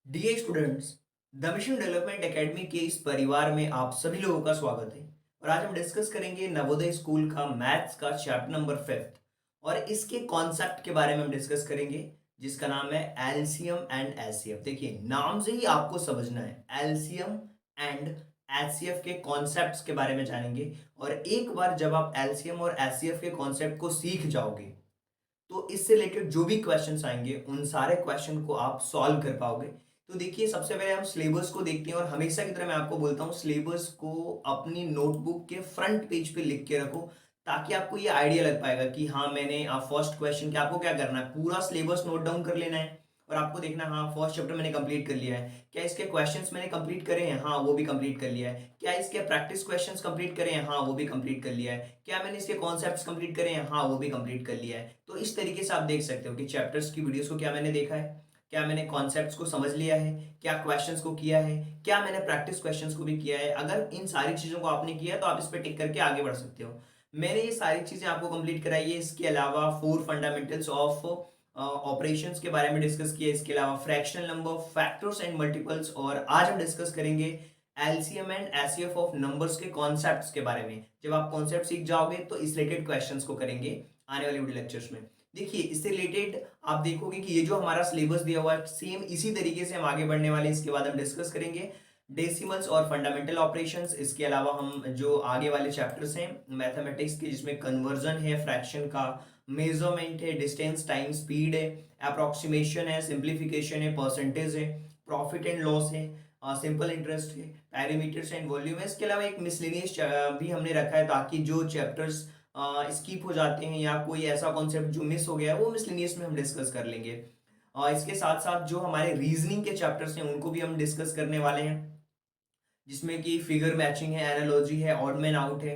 Dear students, the mission development academy के इस परिवार में आप सभी लोगों का स्वागत है। और आज हम डिस्कस करेंगे नवोदय स्कूल का मैथ्स का चैप्टर नंबर 5 और इसके कॉन्सेप्ट के बारे में हम डिस्कस करेंगे, जिसका नाम है एलसीएम एंड एचसीएफ। देखिए, नाम से ही आपको समझना है, एलसीएम एंड एचसीएफ के कॉन्सेप्ट्स के बारे में जानेंगे। और एक बार जब आप एलसीएम और एचसीएफ के कॉन्सेप्ट को सीख जाओगे तो इससे रिलेटेड जो भी क्वेश्चंस आएंगे उन सारे क्वेश्चन को आप सॉल्व कर पाओगे। तो देखिए, सबसे पहले हम सिलेबस को देखते हैं और हमेशा की तरह मैं आपको बोलता हूँ सिलेबस को अपनी नोटबुक के फ्रंट पेज पे लिख के रखो, ताकि आपको ये आइडिया लग पाएगा कि हाँ मैंने फर्स्ट क्वेश्चन के आपको क्या करना है, पूरा सिलेबस नोट डाउन कर लेना है। और आपको देखना है, हाँ फर्स्ट चैप्टर मैंने कंप्लीट कर लिया है, क्या इसके क्वेश्चंस मैंने कंप्लीट करे हैं, हाँ वो भी कंप्लीट कर लिया है, क्या इसके प्रैक्टिस क्वेश्चंस कंप्लीट करे हैं, हाँ वो भी कंप्लीट कर लिया है, क्या मैंने इसके कॉन्सेप्ट्स कंप्लीट करे हैं, हाँ वो भी कंप्लीट कर लिया है। तो इस तरीके से आप देख सकते हो कि चैप्टर्स की वीडियोस को क्या मैंने देखा है, क्या मैंने कॉन्सेप्ट्स को समझ लिया है, क्या क्वेश्चंस को किया है, क्या मैंने प्रैक्टिस क्वेश्चंस को भी किया है। अगर इन सारी चीजों को आपने किया है तो आप इस पर टिक करके आगे बढ़ सकते हो। मैंने ये सारी चीजें आपको कंप्लीट कराई है। इसके अलावा 4 फंडामेंटल्स ऑफ ऑपरेशंस के बारे में डिस्कस किया, इसके अलावा fractional number, factors and multiples, और आज हम डिस्कस करेंगे LCM and HCF of numbers के कॉन्सेप्ट्स के बारे में। जब आप कॉन्सेप्ट सीख जाओगे तो इस रिलेटेड क्वेश्चंस को करेंगे आने वाले वीडियो लेक्चर्स में। देखिए, इससे रिलेटेड आप देखोगे कि ये जो हमारा सिलेबस दिया हुआ है सेम इसी तरीके से हम आगे बढ़ने वाले हैं। इसके बाद हम डिस्कस करेंगे डेसिमल्स और फंडामेंटल ऑपरेशंस। इसके अलावा हम जो आगे वाले चैप्टर्स हैं मैथमेटिक्स के, जिसमें कन्वर्जन है, फ्रैक्शन का, मेजरमेंट है, डिस्टेंस, टाइम, स्पीड है, अप्रोक्सीमेशन है, सिंप्लीफिकेशन है, परसेंटेज है, प्रॉफिट एंड लॉस है, सिंपल इंटरेस्ट है, पैरामीटर्स एंड वॉल्यूम है। इसके अलावा एक मिसलेनियस भी हमने रखा है, ताकि जो चैप्टर्स स्किप हो जाते हैं या कोई ऐसा कॉन्सेप्ट जो मिस हो गया है वो मिसलेनियस में हम डिस्कस कर लेंगे। इसके साथ साथ जो हमारे रीजनिंग के चैप्टर्स हैं उनको भी हम डिस्कस करने वाले हैं, जिसमें कि फिगर मैचिंग है, एनालॉजी है, ऑड मैन आउट है,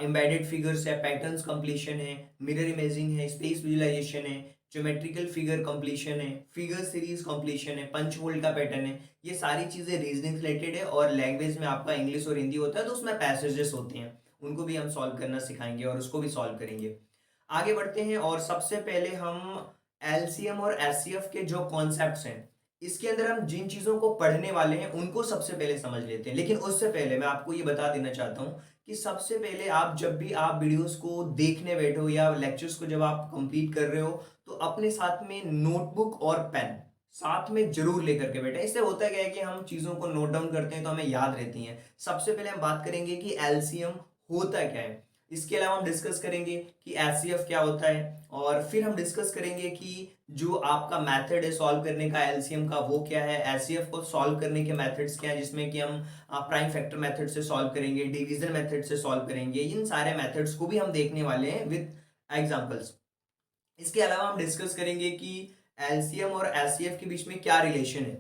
एम्बेडेड फिगर्स है, पैटर्न्स कंप्लीशन है, मिरर इमेजिंग है, स्पेस विजुलाइजेशन है, ज्योमेट्रिकल फिगर कंप्लीशन है, फिगर सीरीज कंप्लीशन है, पंच होल्ड का पैटर्न है। ये सारी चीजें रीजनिंग रिलेटेड है। और लैंग्वेज में आपका इंग्लिश और हिंदी होता है तो उसमें पैसेजेस होते हैं, उनको भी हम सॉल्व करना सिखाएंगे और उसको भी सॉल्व करेंगे। आगे बढ़ते हैं और सबसे पहले हम एलसीएम और एचसीएफ के जो कॉन्सेप्ट्स हैं, इसके अंदर हम जिन चीजों को पढ़ने वाले हैं उनको सबसे पहले समझ लेते हैं। लेकिन उससे पहले मैं आपको ये बता देना चाहता हूं कि सबसे पहले आप जब भी आप वीडियोस को देखने बैठो या लेक्चर्स को जब आप कंप्लीट कर रहे हो, तो अपने साथ में नोटबुक और पेन साथ में जरूर लेकर के बैठे। इससे होता क्या है कि हम चीजों को नोट डाउन करते हैं तो हमें याद रहती हैं। सबसे पहले हम बात करेंगे कि एलसीएम होता क्या है, इसके अलावा हम डिस्कस करेंगे कि एचसीएफ क्या होता है, और फिर हम डिस्कस करेंगे कि जो आपका मेथड है सॉल्व करने का एलसीएम का वो क्या है, एचसीएफ को सॉल्व करने के मेथड्स क्या हैं, जिसमें कि हम प्राइम फैक्टर मेथड से सॉल्व करेंगे, डिवीजन मेथड से सॉल्व करेंगे। इन सारे मेथड्स को भी हम देखने वाले हैं विद एग्जांपल्स। इसके अलावा हम डिस्कस करेंगे कि एलसीएम और एचसीएफ के बीच में क्या रिलेशन है,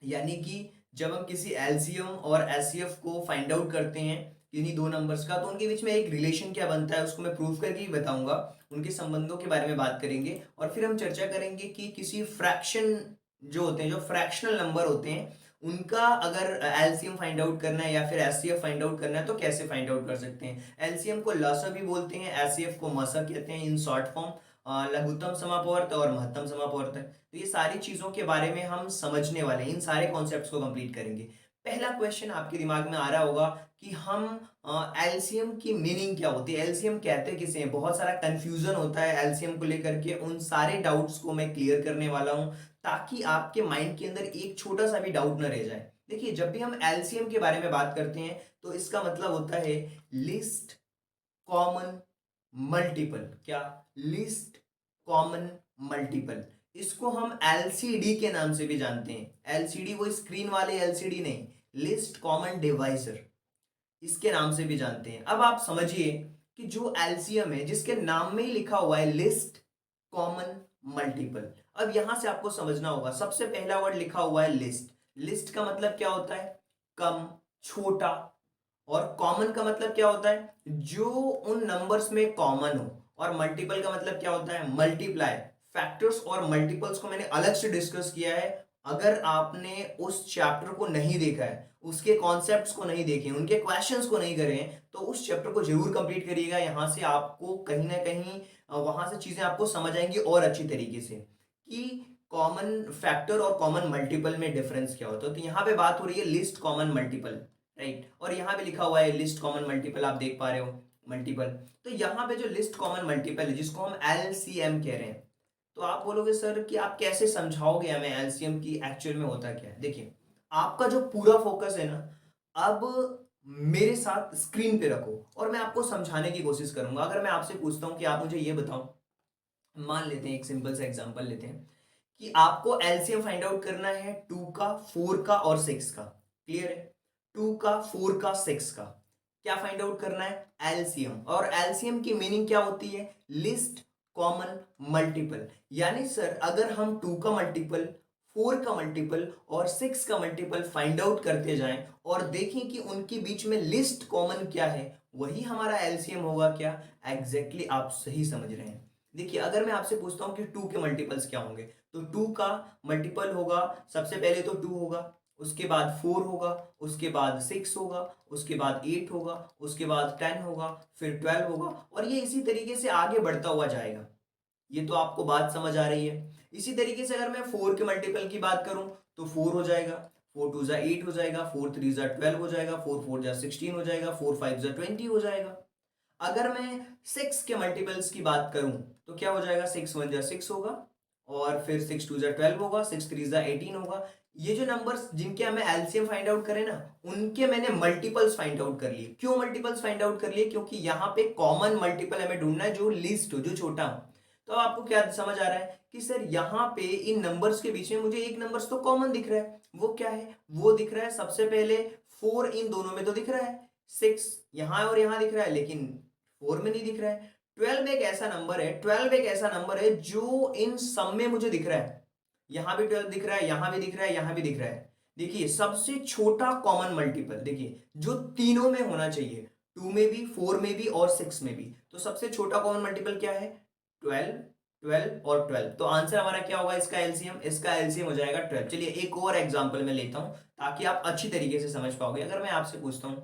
यानी कि जब हम किसी एलसीएम और एचसीएफ को फाइंड आउट करते हैं किन्हीं दो नंबर्स का, तो उनके बीच में एक रिलेशन क्या बनता है उसको मैं प्रूव करके ही बताऊंगा। उनके संबंधों के बारे में बात करेंगे और फिर हम चर्चा करेंगे कि किसी फ्रैक्शन जो होते हैं, जो फ्रैक्शनल नंबर होते हैं, उनका अगर एलसीएम फाइंड आउट करना है या फिर एचसीएफ फाइंड आउट करना है तो कैसे फाइंड आउट कर सकते हैं। एलसीएम को लसा भी बोलते हैं, एचसीएफ को मसा कहते हैं इन शॉर्ट फॉर्म, लघुत्तम समापवर्त और महत्तम समापवर्त। तो ये सारी चीजों के बारे में हम समझने वाले हैं, इन सारे कॉन्सेप्ट्स को कंप्लीट करेंगे। पहला क्वेश्चन आपके दिमाग में आ रहा होगा कि हम एलसीएम की मीनिंग क्या होती है, एलसीएम कहते किसे हैं। बहुत सारा कंफ्यूजन होता है एलसीएम को लेकर के, उन सारे डाउट्स को मैं क्लियर करने वाला हूं, ताकि आपके माइंड के अंदर एक छोटा सा भी डाउट न रह जाए। देखिए, जब भी हम एलसीएम के बारे में बात करते हैं तो इसका मतलब होता है लिस्ट कॉमन मल्टीपल। क्या? List common multiple. इसको हम एलसीडी के नाम से भी जानते हैं। एलसीडी वो स्क्रीन वाले एलसीडी नहीं, लिस्ट कॉमन डिवाइसर, इसके नाम से भी जानते हैं। अब आप समझिए कि जो एलसीएम है, जिसके नाम में ही लिखा हुआ है लिस्ट कॉमन मल्टीपल, अब यहां से आपको समझना होगा। सबसे पहला वर्ड लिखा हुआ है लिस्ट। लिस्ट का मतलब क्या होता है? कम, छोटा। और कॉमन का मतलब क्या होता है? जो उन नंबर्स में कॉमन हो। और मल्टीपल का मतलब क्या होता है? मल्टीप्लाई। फैक्टर्स और मल्टीपल्स को मैंने अलग से डिस्कस किया है। अगर आपने उस चैप्टर को नहीं देखा है, उसके कॉन्सेप्ट्स को नहीं देखे, उनके क्वेश्चंस को नहीं करे हैं, तो उस चैप्टर को जरूर कंप्लीट करिएगा। यहां से आपको कहीं ना कहीं वहां से चीजें आपको समझ आएंगी और अच्छी तरीके से कि कॉमन फैक्टर और कॉमन मल्टीपल में डिफरेंस क्या होता है। तो यहाँ पे बात हो रही है लिस्ट कॉमन मल्टीपल, राइट, और यहाँ पे लिखा हुआ है लिस्ट कॉमन मल्टीपल, आप देख पा रहे हो मल्टीपल। तो यहाँ पे जो लिस्ट कॉमन मल्टीपल है जिसको हम एलसीएम कह रहे हैं, तो आप बोलोगे सर कि आप कैसे समझाओगे हमें एलसीएम की एक्चुअल में होता क्या है। देखिए, आपका जो पूरा फोकस है ना, अब मेरे साथ स्क्रीन पे रखो और मैं आपको समझाने की कोशिश करूंगा। अगर मैं आपसे पूछता हूं कि आप मुझे ये बताओ, मान लेते हैं एक सिंपल सा एग्जांपल लेते हैं कि आपको एलसीएम फाइंड आउट करना है 2 का, 4 का और 6 का। क्लियर है? 2 का, 4 का, 6 का क्या फाइंड आउट करना है? एलसीएम। और एलसीएम की मीनिंग क्या होती है? List common multiple. यानी सर अगर हम 2 का मल्टीपल, 4 का मल्टीपल और 6 का मल्टीपल फाइंड आउट करते जाएं और देखें कि उनके बीच में लिस्ट कॉमन क्या है, वही हमारा एलसीएम होगा। क्या? एग्जैक्टली आप सही समझ रहे हैं। देखिए, अगर मैं आपसे पूछता हूं कि 2 के मल्टीपल्स क्या होंगे, तो 2 का मल्टीपल होगा, सबसे पहले तो 2 होगा, उसके बाद 4 होगा, उसके बाद 6 होगा, उसके बाद 8 होगा, उसके बाद 10 होगा, फिर 12 होगा, और ये इसी तरीके से आगे बढ़ता हुआ जाएगा। ये तो आपको बात समझ आ रही है। इसी तरीके से अगर मैं 4 के मल्टीपल की बात करूं तो 4 हो जाएगा, 4 2 जा 8 हो जाएगा, 4 3 जा 12 हो जाएगा, 4 4 जा 16 हो जाएगा, 4 5 जा 20 हो जाएगा। अगर मैं 6 के मल्टीपल्स की बात करूं तो क्या हो जाएगा? 6 1 जा 6 होगा, और फिर 6 2 जा 12 होगा, 6 3 जा 18 होगा। ये जो नंबर्स जिनके हमें एलसीएम फाइंड आउट करें ना, उनके मैंने मल्टीपल्स फाइंड आउट कर लिए। क्यों मल्टीपल्स फाइंड आउट कर लिए? क्योंकि यहाँ पे कॉमन मल्टीपल हमें ढूंढना है जो लीस्ट हो, जो छोटा हो। तो आपको क्या समझ आ रहा है कि सर यहाँ पे इन नंबर्स के बीच में मुझे एक नंबर्स तो कॉमन दिख रहा है। वो क्या है? वो दिख रहा है सबसे पहले 4 इन दोनों में तो दिख रहा है, 6 यहां और यहां दिख रहा है, लेकिन 4 में नहीं दिख रहा है। 12 एक ऐसा नंबर है, 12 एक ऐसा नंबर है जो इन सब में मुझे दिख रहा है। यहां भी 12 दिख रहा है, यहां भी दिख रहा है, यहां भी दिख रहा है। देखिए, सबसे छोटा कॉमन मल्टीपल देखिए जो तीनों में होना चाहिए, 2 में भी, 4 में भी और 6 में भी। तो सबसे छोटा कॉमन मल्टीपल क्या है? 12, 12 और 12। तो आंसर हमारा क्या होगा इसका एलसीएम? इसका एलसीएम हो जाएगा 12। चलिए एक और एग्जांपल मैं लेता हूं ताकि आप अच्छी तरीके से समझ पाओगे। अगर मैं आपसे पूछता हूं,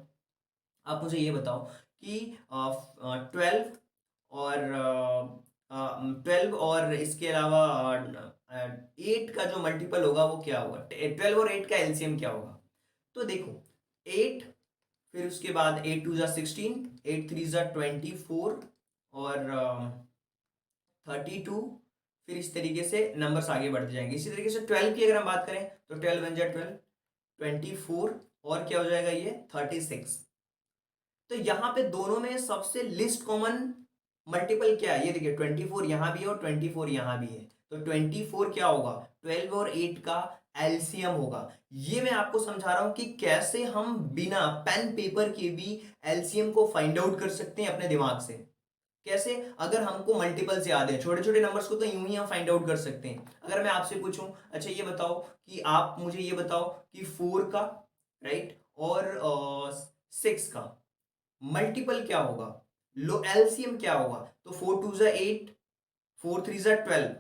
आप मुझे ये बताओ कि 12 और 12 और इसके अलावा 8 का जो मल्टीपल होगा वो क्या होगा? 12 और 8 का एलसीएम क्या होगा? तो देखो, 8, फिर उसके बाद 8 2 जा 16, 8 3 जा 24 और 32, फिर इस तरीके से नंबर्स आगे बढ़ते जाएंगे। इसी तरीके से 12 की अगर हम बात करें तो 12 1 जा 12, 24 और क्या हो जाएगा ये? 36। तो यहां पे दोनों में सबसे लिस्ट कॉमन मल्टीपल क्या है? ये देखिए, 24 यहां भी है और 24 यहां भी है। तो 24 क्या होगा? 12 और 8 का एलसीएम होगा। ये मैं आपको समझा रहा हूं कि कैसे हम बिना पेन पेपर के भी एलसीएम को फाइंड आउट कर सकते हैं अपने दिमाग से। कैसे? अगर हमको मल्टीपल्स याद है, छोटे छोटे नंबर्स को तो यूं ही हम फाइंड आउट कर सकते हैं। अगर मैं आपसे पूछूं, अच्छा ये बताओ कि आप मुझे ये बताओ कि 4 का, राइट, और 6 का मल्टीपल क्या होगा? लो एलसीएम क्या होगा? तो 4 2 जा 8, 4 3 जा 12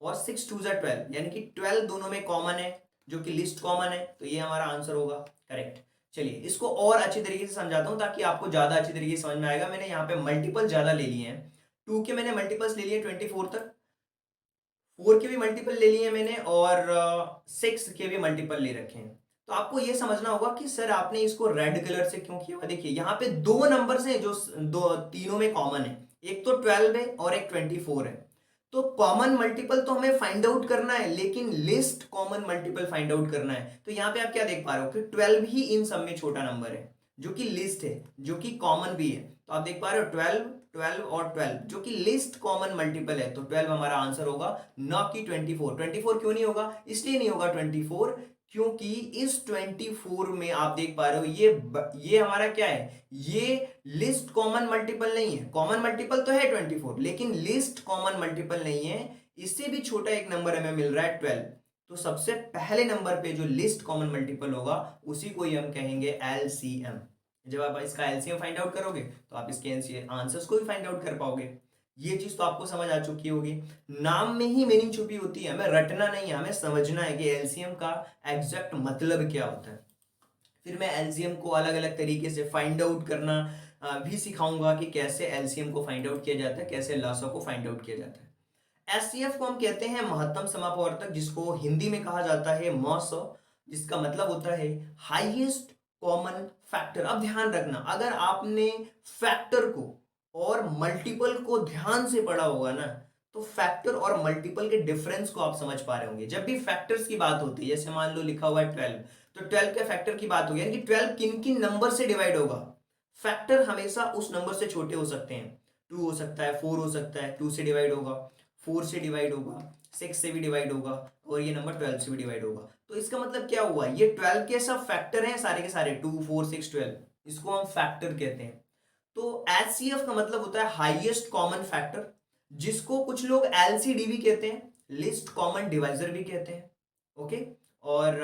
और 6 2 जा 12, यानी कि 12 दोनों में कॉमन है, जो कि लिस्ट कॉमन है। तो ये हमारा आंसर होगा करेक्ट। चलिए इसको और अच्छी तरीके से समझाता हूं ताकि आपको ज्यादा अच्छी तरीके से समझ में आएगा। मैंने यहाँ पे मल्टीपल ज्यादा ले लिए हैं, 2 के मैंने मल्टीपल्स ले लिए 24 तक, 4 के भी मल्टीपल ले लिए मैंने, और 6 के भी मल्टीपल ले रखे हैं। तो आपको ये समझना होगा कि सर आपने इसको रेड कलर से क्यों किया। देखिए यहाँ पे दो नंबर्स हैं जो दो तीनों में कॉमन है, एक तो 12 है और एक 24 है। तो कॉमन मल्टीपल तो हमें फाइंड आउट करना है, लेकिन list common multiple find out करना है। तो यहाँ पे आप क्या देख पा रहे हो कि 12 ही इन सब में छोटा नंबर है, जो कि लिस्ट है, जो कि कॉमन भी है। तो आप देख पा रहे हो 12, 12 और 12 जो कि लिस्ट कॉमन मल्टीपल है। तो 12 हमारा आंसर होगा, ना कि 24। 24 क्यों नहीं होगा? इसलिए नहीं होगा 24 क्योंकि इस 24 में आप देख पा रहे हो ये हमारा क्या है? ये लिस्ट कॉमन मल्टीपल नहीं है। कॉमन मल्टीपल तो है 24, लेकिन लिस्ट कॉमन मल्टीपल नहीं है। इससे भी छोटा एक नंबर हमें मिल रहा है 12। तो सबसे पहले नंबर पे जो लिस्ट कॉमन मल्टीपल होगा उसी को ही हम कहेंगे एलसीएम। जब आप इसका एलसीएम फाइंड आउट करोगे तो आप इसके आंसर्स को भी फाइंड आउट कर पाओगे। ये चीज तो आपको समझ आ चुकी होगी। नाम में ही मीनिंग छुपी होती है, हमें रटना नहीं है, हमें समझना है कि एलसीएम का एग्जैक्ट मतलब क्या होता है। फिर मैं एलसीएम को अलग अलग तरीके से फाइंड आउट करना भी सिखाऊंगा कि कैसे एलसीएम को फाइंड आउट किया जाता है, कैसे लॉसा को फाइंड आउट किया जाता है। एचसीएफ को हम कहते हैं महत्तम समापवर्तक, जिसको हिंदी में कहा जाता है मौस, जिसका मतलब होता है हाईएस्ट कॉमन फैक्टर। अब ध्यान रखना, अगर आपने फैक्टर को और मल्टीपल को ध्यान से पढ़ा होगा ना, तो फैक्टर और मल्टीपल के डिफरेंस को आप समझ पा रहे होंगे। जब भी फैक्टर्स की बात होती है, जैसे मान लो लिखा हुआ है 12, तो 12 के फैक्टर की बात होगी, यानी कि 12 किन किन नंबर से डिवाइड होगा। फैक्टर हमेशा उस नंबर से छोटे हो सकते हैं, 2 हो सकता है, 4 हो सकता है, 2 से डिवाइड होगा, 4 से डिवाइड होगा, 6 से भी डिवाइड होगा, और ये नंबर 12 से भी डिवाइड होगा। तो इसका मतलब क्या हुआ, ये 12 के सब फैक्टर हैं सारे के सारे, 2 4 6 12, इसको हम फैक्टर कहते हैं। तो एचसीएफ का मतलब होता है हाईएस्ट कॉमन फैक्टर, जिसको कुछ लोग एलसीडी भी कहते हैं, लिस्ट कॉमन डिवाइजर भी कहते हैं। ओके, और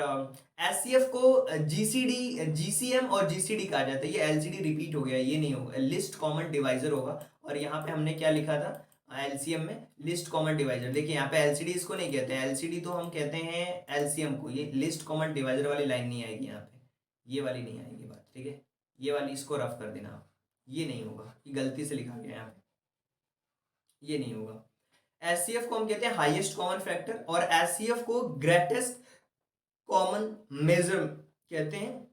एचसीएफ को जीसीडी, जीसीएम और जीसीडी कहा जाता है। ये एलसीडी रिपीट हो गया, ये नहीं होगा, लिस्ट कॉमन डिवाइजर होगा। और यहाँ पे हमने क्या लिखा था एलसीएम में, लिस्ट कॉमन डिवाइजर। देखिए यहाँ पे एलसीडी इसको नहीं कहते हैं, एलसीडी तो हम कहते हैं एलसीएम को। ये लिस्ट कॉमन डिवाइजर वाली लाइन नहीं आएगी यहाँ पे, ये वाली नहीं आएगी बात, ठीक है। ये वाली इसको रफ कर देना आप, ये नहीं होगा, ये गलती से लिखा गया यहाँ पे, ये नहीं होगा। एचसीएफ को हम कहते हैं हाईएस्ट कॉमन फैक्टर, और एचसीएफ को ग्रेटेस्ट कॉमन मेजर कहते हैं,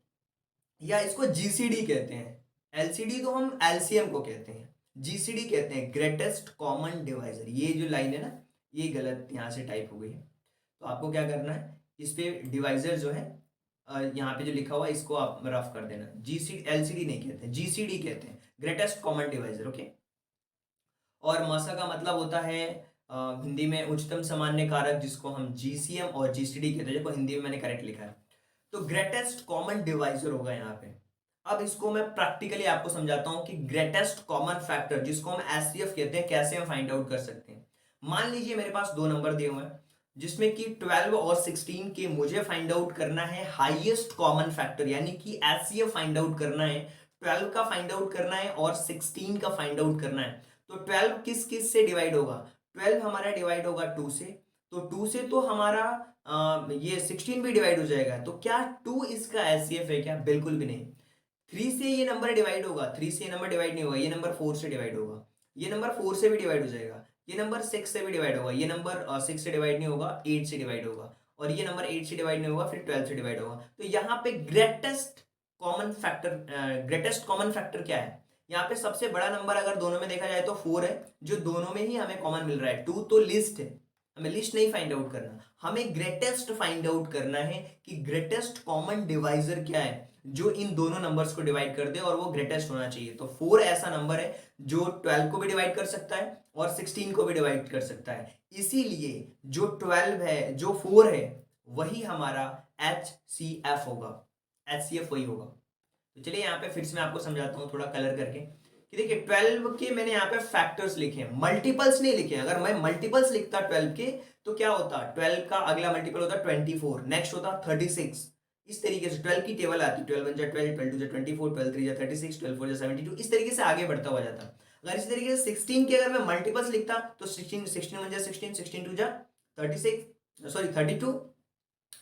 या इसको जीसीडी कहते हैं। एलसीडी तो हम एलसीएम को कहते हैं, जीसीडी कहते हैं ग्रेटेस्ट कॉमन डिवाइजर। ये जो लाइन है ना, ये गलत यहाँ से टाइप हो गई है, तो आपको क्या करना है, इस पे डिवाइजर जो है यहाँ पे जो लिखा हुआ है इसको आप रफ कर देना। जीसी एलसीडी नहीं कहते, जीसीडी कहते हैं, ग्रेटेस्ट कॉमन डिवाइजर। ओके, और मसा का मतलब होता है हिंदी में उच्चतम सामान्य कारक, जिसको हम जीसीएम और जीसीडी कहते हैं, जिसको हिंदी में मैंने करेक्ट लिखा है। तो ग्रेटेस्ट कॉमन डिवाइजर होगा यहाँ पे। अब इसको मैं प्रैक्टिकली आपको समझाता हूं कि ग्रेटेस्ट कॉमन फैक्टर, जिसको हम एचसीएफ कहते हैं, कैसे हम फाइंड आउट कर सकते हैं। मान लीजिए मेरे पास दो नंबर दिए हुए हैं, जिसमें कि 12 और 16 के मुझे फाइंड आउट करना है हाईएस्ट कॉमन फैक्टर, यानी कि एचसीएफ फाइंड आउट करना है, 12 का फाइंड आउट करना है और 16 का फाइंड आउट करना है। तो 12 किस किस से डिवाइड होगा, 12 हमारा डिवाइड होगा 2 से, तो 2 से तो हमारा ये 16 भी डिवाइड हो जाएगा। तो क्या 2 इसका एचसीएफ है क्या, बिल्कुल भी नहीं। 3 से ये नंबर डिवाइड होगा, 3 से ये नंबर डिवाइड नहीं होगा, ये नंबर 4 से डिवाइड होगा, ये नंबर 4 से भी डिवाइड हो जाएगा, ये नंबर 6 से भी डिवाइड होगा, ये नंबर 6 से डिवाइड नहीं होगा, 8 से डिवाइड होगा, और ये नंबर 8 से डिवाइड नहीं होगा, फिर 12 से डिवाइड होगा। तो यहाँ पे ग्रेटेस्ट कॉमन फैक्टर क्या है, यहाँ पे सबसे बड़ा नंबर अगर दोनों में देखा जाए तो 4 है, जो दोनों में ही हमें कॉमन मिल रहा है। 2 तो लिस्ट है, हमें लिस्ट नहीं फाइंड आउट करना, हमें ग्रेटेस्ट फाइंड आउट करना है कि ग्रेटेस्ट कॉमन डिवाइजर क्या है जो इन दोनों नंबर्स को डिवाइड कर दे, और वो ग्रेटेस्ट होना चाहिए। तो 4 ऐसा नंबर है जो 12 को भी डिवाइड कर सकता है और 16 को भी डिवाइड कर सकता है। इसीलिए जो 12 है, जो 4 है, वही हमारा HCF होगा, HCF वही होगा। तो चलिए यहाँ पे फिर से मैं आपको समझाता हूँ थोड़ा कलर करके, कि देखिए 12 के मैंने यहाँ पे फैक्टर्स लिखे हैं, मल्टीपल्स नहीं लिखे हैं। अगर मैं मल्टीपल्स लिखता 12 के, तो क्या होता, 12 का अगला मल्टीपल होता 24, नेक्स्ट होता 36। इस तरीके से 12 की टेबल आती, 12 1 जा 12, 12 2 जा 24, 12 3 जा 36, 12 4 जा 72, इस तरीके से आगे बढ़ता हुआ जाता। अगर इसी तरीके से 16 के अगर मैं मल्टीपल्स लिखता, तो 16 16 1 जा 16, 16 2 जा 36, सॉरी 32,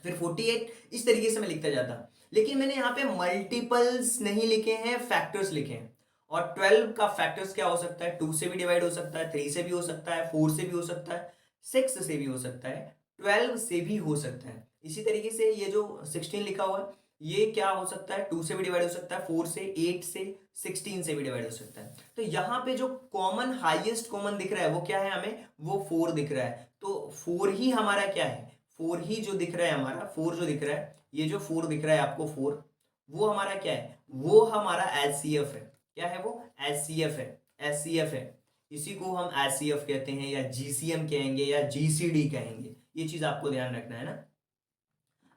फिर 48, इस तरीके से मैं लिखता जाता। लेकिन मैंने यहाँ पे मल्टीपल्स नहीं लिखे हैं, फैक्टर्स लिखे हैं। और 12 का फैक्टर्स क्या हो सकता है, 2 से भी डिवाइड हो सकता है, 3 से भी हो सकता है, 4 से भी हो सकता है, 6 से भी हो सकता है, 12 से भी हो सकता है। इसी तरीके से ये जो 16 लिखा हुआ है, ये क्या हो सकता है, 2 से भी डिवाइड हो सकता है, 4 से, 8 से, 16 से भी डिवाइड हो सकता है। तो यहाँ पे जो कॉमन, हाईएस्ट कॉमन दिख रहा है वो क्या है हमें, वो 4 दिख रहा है। तो 4 ही हमारा क्या है, 4 ही जो दिख रहा है हमारा, 4 जो दिख रहा है, ये जो 4 दिख रहा है आपको 4, वो हमारा क्या है, वो हमारा एचसीएफ है। क्या है वो, एचसीएफ है, एचसीएफ है। इसी को हम एचसीएफ कहते हैं, या जीसीएम कहेंगे, या जीसीडी कहेंगे। ये चीज आपको ध्यान रखना है ना।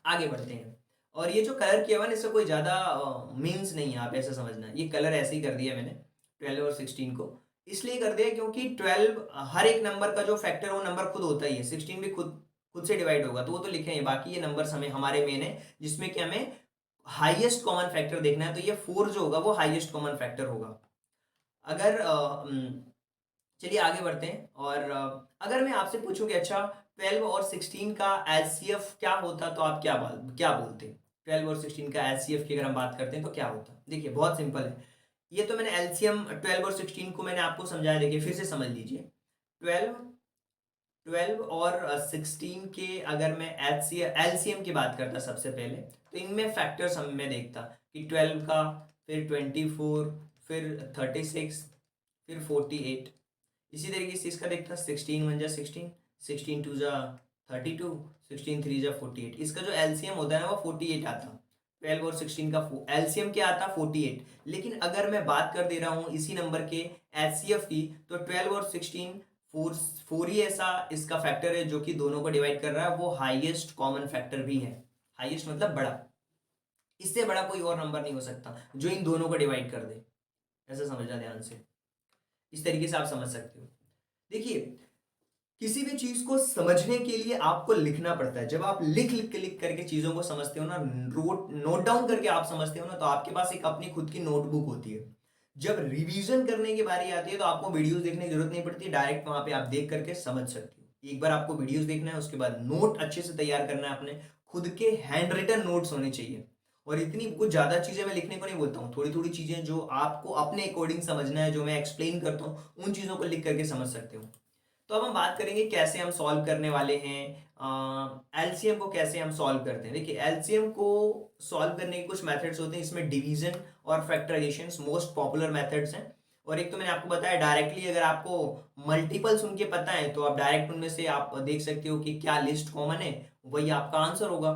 आगे बढ़ते हैं। और ये जो कलर किया हुआ है, इससे कोई ज्यादा मीन्स नहीं है, आप ऐसा समझना, ये कलर ऐसे ही कर दिया मैंने 12 और 16 को, इसलिए कर दिया क्योंकि 12 हर एक नंबर का जो फैक्टर वो नंबर खुद होता ही है, 16 भी खुद खुद से डिवाइड होगा, तो वो तो लिखे हैं। बाकी ये नंबर्स हमें हमारे मेन है, जिसमें कि हमें हाईएस्ट कॉमन फैक्टर देखना है। तो ये 4 जो होगा वो हाईएस्ट कॉमन फैक्टर होगा। अगर चलिए आगे बढ़ते हैं। और अगर मैं आपसे पूछूं कि अच्छा 12 और 16 का एचसीएफ क्या होता, तो आप क्या बोलते, 12 और 16 का एचसीएफ की अगर हम बात करते हैं तो क्या होता। देखिए बहुत सिंपल है, ये तो मैंने एलसीएम 12 और 16 को मैंने आपको समझाया, देखिए फिर से समझ लीजिए। 12 12 और 16 के अगर मैं एलसीएम की बात करता सबसे पहले, तो इनमें फैक्टर्स मैं देखता कि 12 का, फिर 24, फिर 36, फिर 48। इसी तरीके से इसका देखता 16 1 जा 16, 16 2 जा 32, 16 3 जा 48। इसका जो एलसीएम होता है ना वो 48 आता। 12 और 16 का एलसीएम क्या आता 48। लेकिन अगर मैं बात कर दे रहा हूँ इसी नंबर के एचसीएफ की, तो 12 और 16 फोर फोर ही ऐसा इसका फैक्टर है जो कि दोनों को डिवाइड कर रहा है, वो हाईएस्ट कॉमन फैक्टर भी है। हाईएस्ट मतलब बड़ा, इससे बड़ा कोई और नंबर नहीं हो सकता जो इन दोनों को डिवाइड कर दे। ऐसा समझना ध्यान से, इस तरीके से आप समझ सकते हो। देखिए, किसी भी चीज को समझने के लिए आपको लिखना पड़ता है। जब आप लिख करके चीजों को समझते हो ना, नोट डाउन करके आप समझते हो ना, तो आपके पास एक अपनी खुद की नोटबुक होती है। जब रिवीजन करने की बारी आती है तो आपको वीडियोस देखने की जरूरत नहीं पड़ती, डायरेक्ट वहां पे आप देख करके समझ सकते हो। एक बार आपको वीडियोस देखना है, उसके बाद नोट अच्छे से तैयार करना है, अपने खुद के हैंड रिटन नोट्स होने चाहिए। और इतनी कुछ ज्यादा चीजें मैं लिखने को नहीं बोलता हूँ, थोड़ी थोड़ी चीजें जो आपको अपने अकॉर्डिंग समझना है, जो मैं एक्सप्लेन करता हूँ, उन चीजों को लिख करके समझ सकते हो। तो अब हम बात करेंगे कैसे हम सॉल्व करने वाले हैं एलसीएम को, कैसे हम सॉल्व करते हैं। देखिए, एलसीएम को सॉल्व करने के कुछ मेथड्स होते हैं। इसमें डिवीजन और फैक्टराइजेशन मोस्ट पॉपुलर मेथड्स हैं। और एक तो मैंने आपको बताया डायरेक्टली, अगर आपको मल्टीपल्स उनके पता है तो आप डायरेक्ट उनमें से आप देख सकते हो कि क्या लिस्ट कॉमन है, वही आपका आंसर होगा।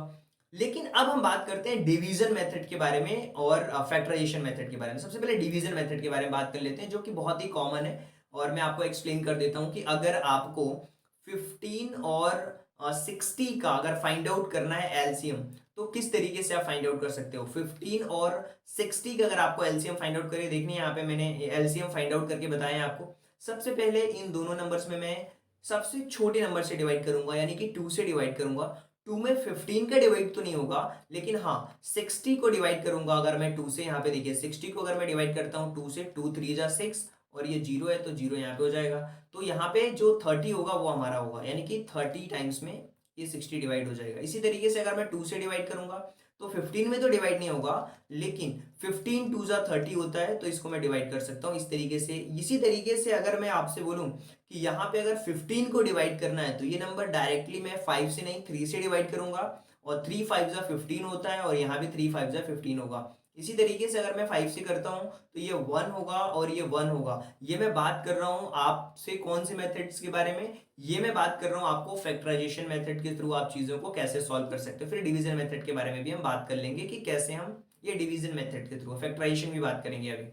लेकिन अब हम बात करते हैं डिवीजन मेथड के बारे में और फैक्टराइजेशन मेथड के बारे में। सबसे पहले डिवीजन मेथड के बारे में बात कर लेते हैं, जो कि बहुत ही कॉमन है। और मैं आपको एक्सप्लेन कर देता हूं कि अगर आपको 15 और 60 का अगर फाइंड आउट करना है एलसीएम, तो किस तरीके से आप फाइंड आउट कर सकते हो। 15 और 60 का अगर आपको एलसीएम फाइंड आउट करिए, देखिए यहाँ पे मैंने एलसीएम फाइंड आउट करके बताया है आपको। सबसे पहले इन दोनों नंबर्स में मैं सबसे छोटे नंबर से डिवाइड करूंगा, यानी कि 2 से डिवाइड करूंगा। 2 में 15 का डिवाइड तो नहीं होगा, लेकिन हाँ 60 को डिवाइड करूंगा अगर मैं 2 से। यहाँ पे देखिए 60 को अगर मैं डिवाइड करता हूँ 2 से, 2 3 जा 6, और ये 0 है तो 0 यहाँ पे हो जाएगा। तो यहाँ पे जो 30 होगा वो हमारा होगा, यानी कि 30 टाइम्स में ये 60 डिवाइड हो जाएगा। इसी तरीके से अगर मैं 2 से डिवाइड करूंगा तो 15 में तो डिवाइड नहीं होगा, लेकिन 15 2 जा 30 होता है, तो इसको मैं डिवाइड कर सकता हूँ इस तरीके से। इसी तरीके से अगर मैं आपसे बोलूं कि यहाँ पे अगर 15 को डिवाइड करना है, तो ये नंबर डायरेक्टली मैं 5 से नहीं 3 से डिवाइड करूंगा, और 3 5 जा 15 होता है, और यहाँ भी 3 5 जा 15 होगा। इसी तरीके से अगर मैं 5 से करता हूं तो ये 1 होगा और ये 1 होगा। ये मैं बात कर रहा हूं आपसे कौन से मेथड्स के बारे में, ये मैं बात कर रहा हूं आपको फैक्टराइजेशन मेथड के थ्रू आप चीजों को कैसे सॉल्व कर सकते हो। फिर डिवीजन मेथड के बारे में भी हम बात कर लेंगे कि कैसे हम ये डिवीजन मेथड के थ्रू, फैक्टराइजेशन भी बात करेंगे अभी।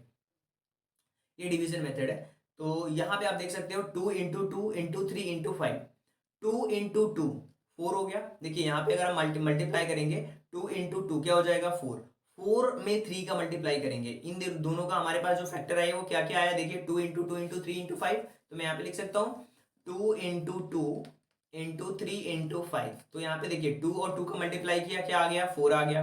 ये डिवीजन मेथड है। तो यहाँ पे आप देख सकते हो 2 इंटू 2 इंटू 3 इंटू 5, 2 इंटू 2 4 हो गया। देखिए यहाँ पे अगर हम मल्टीप्लाई करेंगे, 2 इंटू 2 क्या हो जाएगा 4, 4 में 3 का मल्टीप्लाई करेंगे। इन दोनों का हमारे पास जो फैक्टर आया वो क्या क्या आया, देखिए 2 इंटू 2 इंटू 3 इंटू 5। तो मैं यहाँ पे लिख सकता हूँ 2 इंटू 2 इंटू 3 इंटू 5। तो यहाँ पे देखिए 2 और 2 का मल्टीप्लाई किया, क्या आ गया 4 आ गया।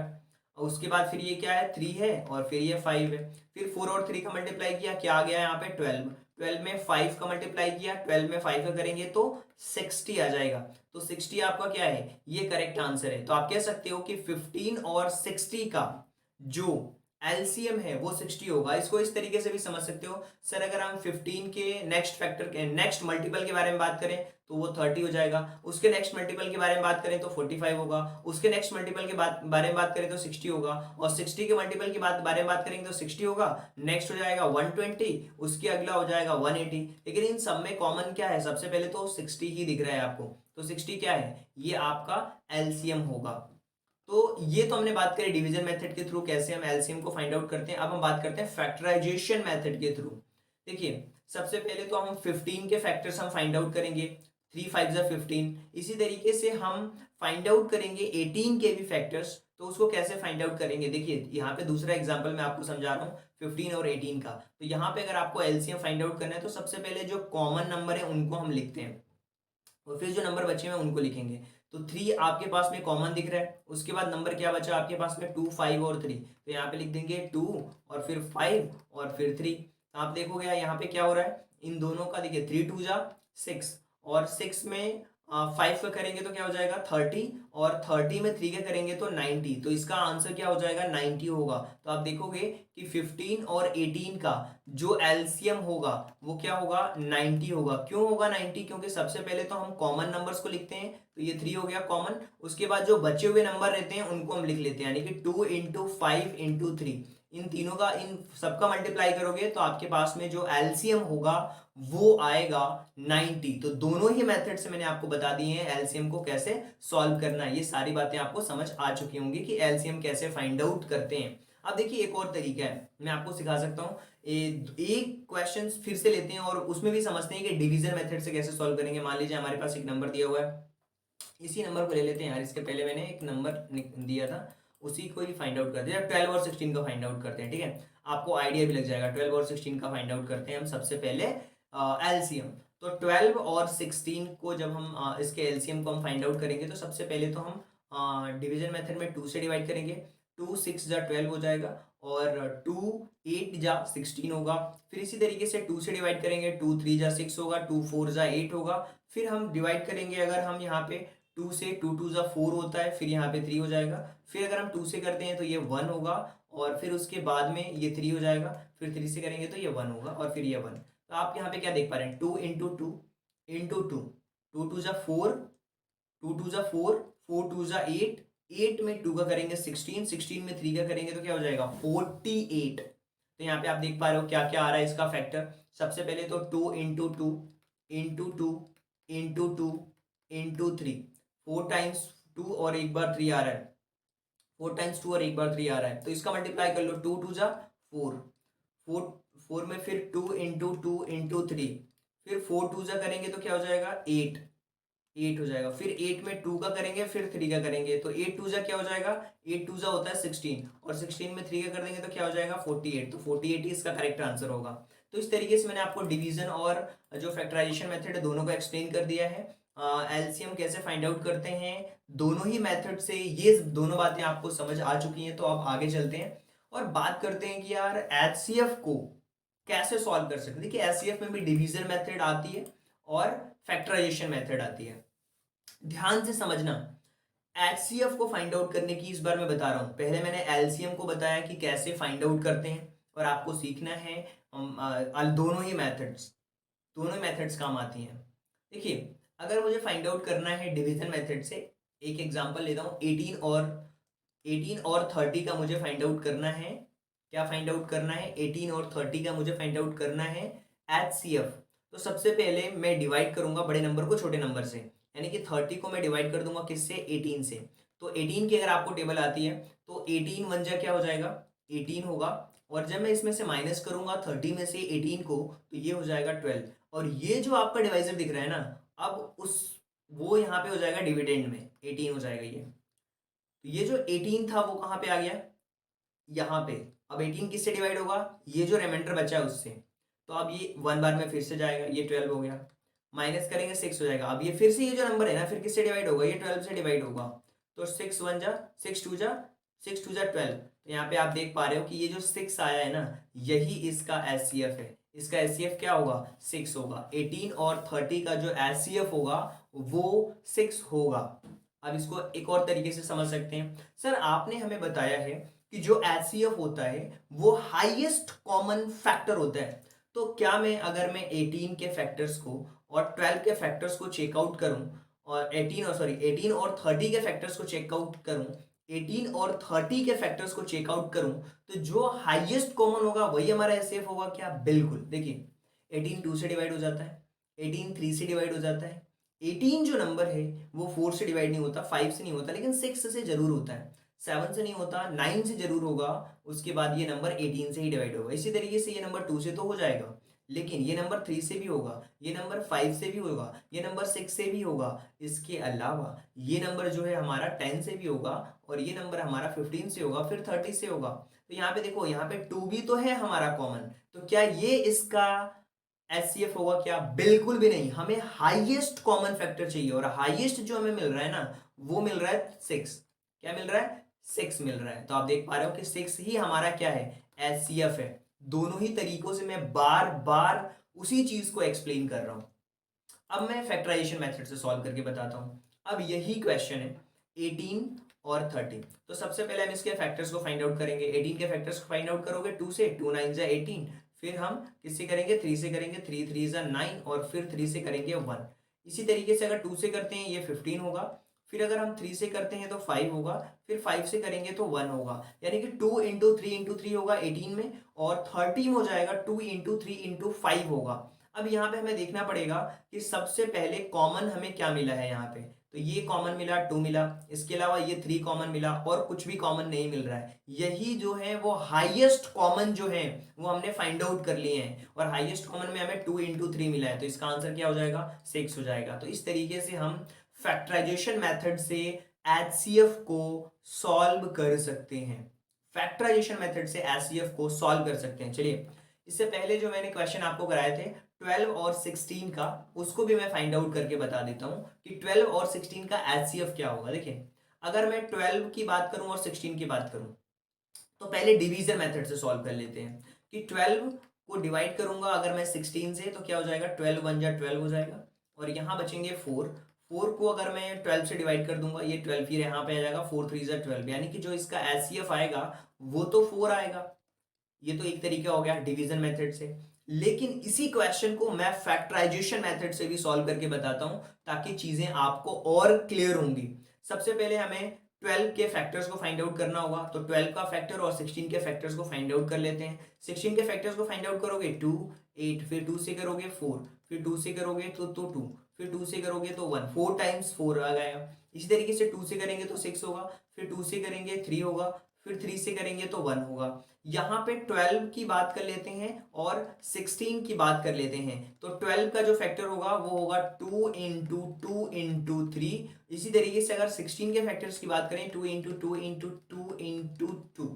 और उसके बाद फिर ये क्या है 3 है, और फिर ये 5 है। फिर 4 और 3 का मल्टीप्लाई किया, क्या आ गया यहाँ पे 12। 12 में 5 का मल्टीप्लाई किया, 12 में 5 का करेंगे तो 60 आ जाएगा। तो 60 आपका क्या है, ये करेक्ट आंसर है। तो आप कह सकते हो कि 15 और 60 का जो एलसीएम है वो 60 होगा। इसको इस तरीके से भी समझ सकते हो, सर अगर हम 15 के नेक्स्ट फैक्टर के नेक्स्ट मल्टीपल के बारे में बात करें तो वो 30 हो जाएगा, उसके नेक्स्ट मल्टीपल के बारे में बात करें तो 45 होगा, उसके नेक्स्ट मल्टीपल के बारे में बात करें तो 60 होगा, और 60 के मल्टीपल के बारे में बात करेंगे तो 60 होगा। नेक्स्ट हो जाएगा 120, उसके अगला हो जाएगा 180। लेकिन इन सब में कॉमन क्या है, सबसे पहले तो 60 ही दिख रहा है आपको, तो 60 क्या है, ये आपका एलसीएम होगा। तो ये तो हमने बात करी डिवीजन मेथड के थ्रू कैसे हम एलसीएम को फाइंड आउट करते हैं। अब हम बात करते हैं फैक्टराइजेशन मेथड के थ्रू। देखिए सबसे पहले तो हम 15 के फैक्टर्स हम फाइंड आउट करेंगे, 3 5 जा 15। इसी तरीके से हम फाइंड आउट करेंगे 18 के भी फैक्टर्स। तो उसको कैसे फाइंड आउट करेंगे, देखिए यहाँ पे दूसरा एग्जांपल मैं आपको समझा रहा हूँ 15 और 18 का। तो यहाँ पे अगर आपको एलसीएम फाइंड आउट करना है तो सबसे पहले जो कॉमन नंबर है उनको हम लिखते हैं, और फिर जो नंबर बचे हुए उनको लिखेंगे। तो 3 आपके पास में कॉमन दिख रहा है, उसके बाद नंबर क्या बचा आपके पास में 2 5 और 3। तो यहाँ पे लिख देंगे 2 और फिर 5 और फिर 3। तो आप देखोगे यहाँ पे क्या हो रहा है, इन दोनों का देखिए 3 2 जा 6, और 6 में 5 का करेंगे तो क्या हो जाएगा 30, और 30 में 3 का करेंगे तो 90, तो इसका आंसर क्या हो जाएगा 90 होगा। तो आप देखोगे कि 15 और 18 का जो एलसीएम होगा वो क्या होगा 90 होगा। क्यों होगा 90? क्योंकि सबसे पहले तो हम कॉमन नंबर्स को लिखते हैं, तो ये 3 हो गया कॉमन। उसके बाद जो बचे हुए नंबर रहते हैं उनको हम लिख लेते हैं, यानी कि 2 इंटू 5 इंटू 3, इन तीनों का, इन सबका मल्टीप्लाई करोगे तो आपके पास में जो एलसीएम होगा वो आएगा 90। तो दोनों ही मेथड से मैंने आपको बता दिए हैं एलसीएम को कैसे सॉल्व करना है। ये सारी बातें आपको समझ आ चुकी होंगी कि एलसीएम कैसे फाइंड आउट करते हैं। अब देखिए एक और तरीका है, मैं आपको सिखा सकता हूँ। एक क्वेश्चन फिर से लेते हैं और उसमें भी समझते हैं कि डिवीजन मेथड से कैसे सॉल्व करेंगे। मान लीजिए हमारे पास एक नंबर दिया हुआ है, इसी नंबर को ले लेते हैं यार, इसके पहले मैंने एक नंबर दिया था, उसी को ही फाइंड आउट करते हैं। 12 और 16 का फाइंड आउट करते हैं, ठीक है, आपको आइडिया भी लग जाएगा। 12 और 16 का फाइंड आउट करते हैं हम सबसे पहले एलसीएम। तो 12 और 16 को जब हम इसके एलसीएम को हम फाइंड आउट करेंगे तो सबसे पहले तो हम डिवीजन मेथड में 2 से डिवाइड करेंगे। 2 6 जा 12 हो जाएगा, और 2 8 जा 16 होगा। फिर इसी तरीके से 2 से डिवाइड करेंगे, 2 3 जा 6 होगा, 2 4 जा 8 होगा। फिर हम डिवाइड करेंगे, अगर हम यहाँ पे 2 से, 2 2 जा 4 होता है, फिर यहाँ पे 3 हो जाएगा। फिर अगर हम 2 से करते हैं तो ये 1 होगा, और फिर उसके बाद में ये 3 हो जाएगा। फिर 3 से करेंगे तो ये 1 होगा, और फिर ये 1। तो आप यहाँ पे क्या देख पा रहे हैं, 2 इंटू 2 इंटू 2, 2 2 जा 4, 2 2 जा 4, 4 2 जा 8, 8 में 2 का करेंगे 16, 16 में 3 का करेंगे तो क्या हो जाएगा 48। तो यहाँ पे आप देख पा रहे हो क्या क्या आ रहा है इसका फैक्टर। सबसे पहले तो 2 into 2 into 2 into 2 into 3, 4 times 2 और एक बार 3 आ रहा है, 4 टाइम्स 2 और एक बार 3 आ रहा है, तो इसका मल्टीप्लाई कर लो, 2 2 जा 4, 4 4 में फिर 2 इंटू 2 इंटू 3, फिर 4 2 जा करेंगे तो क्या हो जाएगा 8, 8 हो जाएगा। फिर 8 में 2 का करेंगे, फिर 3 का करेंगे, तो 8 2 जा क्या हो जाएगा, 8 2 जा होता है 16, और 16 में 3 का कर देंगे तो क्या हो जाएगा 48। तो 48 ही इसका करेक्ट आंसर होगा। तो इस तरीके से मैंने आपको डिवीजन और जो फैक्टराइजेशन मेथड है दोनों को एक्सप्लेन कर दिया है। एलसीएम कैसे फाइंड आउट करते हैं, दोनों ही मेथड से ये दोनों बातें आपको समझ आ चुकी हैं। तो अब आगे चलते हैं और बात करते हैं कि यार एचसीएफ को कैसे सॉल्व कर सकते हैं। देखिए एचसीएफ में भी डिवीजन मेथड आती है और फैक्टराइजेशन मेथड आती है। ध्यान से समझना, एचसीएफ को फाइंड आउट करने की इस बार मैं बता रहा हूं। पहले मैंने एलसीएम को बताया कि कैसे फाइंड आउट करते हैं, और आपको सीखना है दोनों ही मेथड्स काम आती हैं। देखिए अगर मुझे फाइंड आउट करना है डिवीजन मेथड से, एक एग्जांपल लेता हूँ, 18 और 30 का मुझे फाइंड आउट करना है। क्या फाइंड आउट करना है, 18 और 30 का मुझे फाइंड आउट करना है एचसीएफ। तो सबसे पहले मैं डिवाइड करूंगा बड़े नंबर को छोटे नंबर से, यानी कि 30 को मैं डिवाइड कर दूंगा किससे, 18 से। तो 18 की अगर आपको टेबल आती है तो 18 वन जा क्या हो जाएगा 18 होगा, और जब मैं इसमें से माइनस करूंगा 30 में से 18 को तो ये हो जाएगा 12। और ये जो आपका डिवाइजर दिख रहा है ना, अब उस वो यहाँ पे हो जाएगा डिविडेंड में 18 हो जाएगा ये। तो ये जो 18 था वो कहाँ पे आ गया, यहाँ पे। अब 18 किससे डिवाइड होगा, ये जो रिमाइंडर बचा है उससे। तो अब ये 1 बार में फिर से जाएगा, ये 12 हो गया, माइनस करेंगे 6 हो जाएगा। अब ये फिर से ये जो नंबर है ना, फिर किससे डिवाइड होगा, ये 12 से डिवाइड होगा। तो 6 1 जा 6 2 जा 6 2 जा 12। तो यहाँ पे आप देख पा रहे हो कि ये जो 6 आया है ना, यही इसका एचसीएफ है। इसका एचसीएफ क्या होगा 6 होगा। 18 और 30 का जो एचसीएफ होगा वो 6 होगा। अब इसको एक और तरीके से समझ सकते हैं, सर आपने हमें बताया है कि जो एचसीएफ होता है वो हाईएस्ट कॉमन फैक्टर होता है। तो क्या मैं, अगर मैं 18 के फैक्टर्स को और 12 के फैक्टर्स को चेकआउट करूं, और 18 और 30 के फैक्टर्स को चेकआउट करूं, 18 और 30 के फैक्टर्स को चेकआउट करूं, तो जो हाईएस्ट कॉमन होगा वही हमारा एचसीएफ होगा क्या, बिल्कुल। देखिए 18 2 से डिवाइड हो जाता है, 18 3 से डिवाइड हो जाता है, 18 जो नंबर है वो 4 से डिवाइड नहीं होता, 5 से नहीं होता, लेकिन 6 से जरूर होता है, 7 से नहीं होता, 9 से जरूर होगा। उसके बाद ये नंबर 18 से ही डिवाइड होगा। इसी तरीके से ये नंबर 2 से तो हो जाएगा, लेकिन ये नंबर 3 से भी होगा, ये नंबर 5 से भी होगा, ये नंबर 6 से भी होगा। इसके अलावा ये नंबर जो है हमारा 10 से भी होगा, और ये नंबर हमारा 15 से होगा, फिर 30 से होगा। तो यहाँ पे देखो, यहाँ पे 2 भी तो है हमारा कॉमन, तो क्या ये इसका एचसीएफ होगा क्या, बिल्कुल भी नहीं। हमें हाईएस्ट कॉमन फैक्टर चाहिए, और हाईएस्ट जो हमें मिल रहा है ना, वो मिल रहा है 6। क्या मिल रहा है 6 मिल रहा है। तो आप देख पा रहे हो कि 6 ही हमारा क्या है एचसीएफ है। दोनों ही तरीकों से मैं बार बार उसी चीज को एक्सप्लेन कर रहा हूं। अब मैं फैक्टराइजेशन मेथड से सॉल्व करके बताता हूँ। अब यही क्वेश्चन है 18 और 30। तो सबसे पहले हम इसके फैक्टर्स को फाइंड आउट करेंगे। 18 के फैक्टर्स को फाइंड आउट करोगे 2 से, 2 9 जा 18। फिर हम किससे करेंगे, 3 से करेंगे, 3 3 जा 9 और फिर 3 से करेंगे 1। इसी तरीके से अगर 2 से करते हैं ये 15 होगा, फिर अगर हम 3 से करते हैं तो 5 होगा, फिर 5 से करेंगे तो 1 होगा। यानी कि 2 इंटू 3 इंटू 3 होगा 18 में, और 13 हो जाएगा 2 इंटू 3 इंटू 5 होगा। अब यहाँ पे हमें देखना पड़ेगा कि सबसे पहले कॉमन हमें क्या मिला है यहाँ पे। तो ये कॉमन मिला, 2 मिला, इसके अलावा ये 3 कॉमन मिला, और कुछ भी कॉमन नहीं मिल रहा है। यही जो है वो हाईएस्ट कॉमन जो है वो हमने फाइंड आउट कर लिए हैं, और हाईएस्ट कॉमन में हमें 2 इंटू 3 मिला है, तो इसका आंसर क्या हो जाएगा, 6 हो जाएगा। तो इस तरीके से हम फैक्टराइजेशन मेथड से एचसीएफ को सॉल्व कर सकते हैं। फैक्टराइजेशन मेथड से एचसीएफ को सॉल्व कर सकते हैं। चलिए, इससे पहले जो मैंने क्वेश्चन आपको कराए थे 12 और 16 का, उसको भी मैं फाइंड आउट करके बता देता हूं कि 12 और 16 का एचसीएफ क्या होगा। देखिए, अगर मैं 12 की बात करूं और 16 की बात करूं, तो पहले डिवीजन मेथड से सॉल्व कर लेते हैं कि 12 को डिवाइड करूंगा अगर मैं 16 से, तो क्या हो जाएगा, 12 1 जा 12 हो जाएगा, और यहाँ बचेंगे 4। 4 को अगर मैं 12 से डिवाइड कर दूंगा, ये 12 फिर यहाँ पे आ जाएगा, 4 3 जा 12, यानी कि जो इसका एचसीएफ आएगा वो तो 4 आएगा। ये तो एक तरीका हो गया डिवीजन मेथड से। लेकिन इसी क्वेश्चन को मैं फैक्टराइजेशन मेथड से भी सॉल्व करके बताता हूं, ताकि चीजें आपको और क्लियर होंगी। सबसे पहले हमें 12 के फैक्टर्स को फाइंड आउट करना होगा, तो 12 का फैक्टर और 16 के फैक्टर्स को फाइंड आउट कर लेते हैं। 16 के फैक्टर्स को फाइंड आउट करोगे 2 8, फिर 2 से करोगे 4, फिर 2 से करोगे तो 2, फिर 2 से करोगे तो 1, 4 टाइम्स 4 आ गया। इसी तरीके से 2 से करेंगे तो 6 होगा, फिर 2 से करेंगे 3 होगा, फिर 3 से करेंगे तो 1 होगा। यहाँ पे 12 की बात कर लेते हैं और 16 की बात कर लेते हैं। तो 12 का जो फैक्टर होगा वो होगा 2 इंटू 2 इंटू 3। इसी तरीके से अगर 16 के फैक्टर्स की बात करें 2 इंटू 2 इंटू 2 इंटू 2,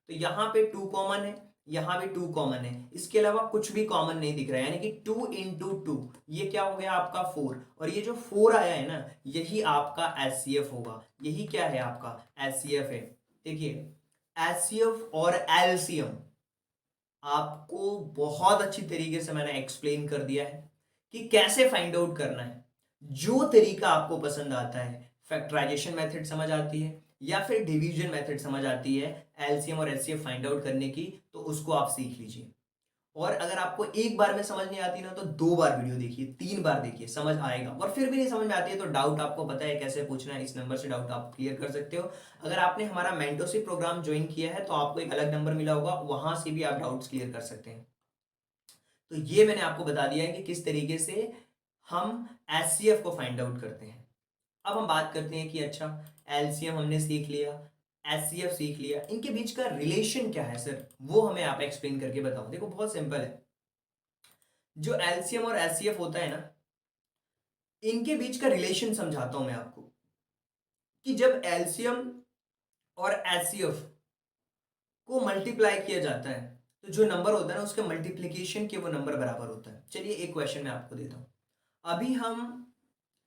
तो यहाँ पे 2 कॉमन है, यहाँ भी 2 कॉमन है, इसके अलावा कुछ भी कॉमन नहीं दिख रहा है, यानी कि 2 इंटू 2, ये क्या हो गया आपका 4, और ये जो 4 आया है ना, यही आपका एचसीएफ होगा। यही क्या है, आपका एचसीएफ है। देखिए, एचसीएफ और एलसीएम आपको बहुत अच्छी तरीके से मैंने एक्सप्लेन कर दिया है कि कैसे फाइंड आउट करना है। जो तरीका आपको पसंद आता है, फैक्टराइजेशन मेथड समझ आती है या फिर डिवीजन मेथड समझ आती है एलसीएम और एचसीएफ फाइंड आउट करने की, तो उसको आप सीख लीजिए। और अगर आपको एक बार में समझ नहीं आती ना, तो 2 बार वीडियो देखिए, 3 बार देखिए, समझ आएगा। और फिर भी नहीं समझ में आती है तो डाउट आपको पता है कैसे पूछना है, इस नंबर से डाउट आप क्लियर कर सकते हो। अगर आपने हमारा मेंटरशिप प्रोग्राम ज्वाइन किया है तो आपको एक अलग नंबर मिला होगा, वहां से भी आप डाउट्स क्लियर कर सकते हैं। तो ये मैंने आपको बता दिया है कि किस तरीके से हम एचसीएफ को फाइंड आउट करते हैं। अब हम बात करते हैं कि अच्छा, एलसीएम हमने सीख लिया, एचसीएफ सीख लिया, इनके बीच का रिलेशन क्या है सर, वो हमें आप एक्सप्लेन करके बताओ। देखो, बहुत सिंपल है। जो एलसीएम और एचसीएफ होता है ना, इनके बीच का रिलेशन समझाता हूं मैं आपको, कि जब एलसीएम और एचसीएफ को मल्टीप्लाई किया जाता है, तो जो नंबर होता है ना, उसके मल्टीप्लीकेशन के वो नंबर बराबर होता है। चलिए, एक क्वेश्चन मैं आपको देता हूं। अभी हम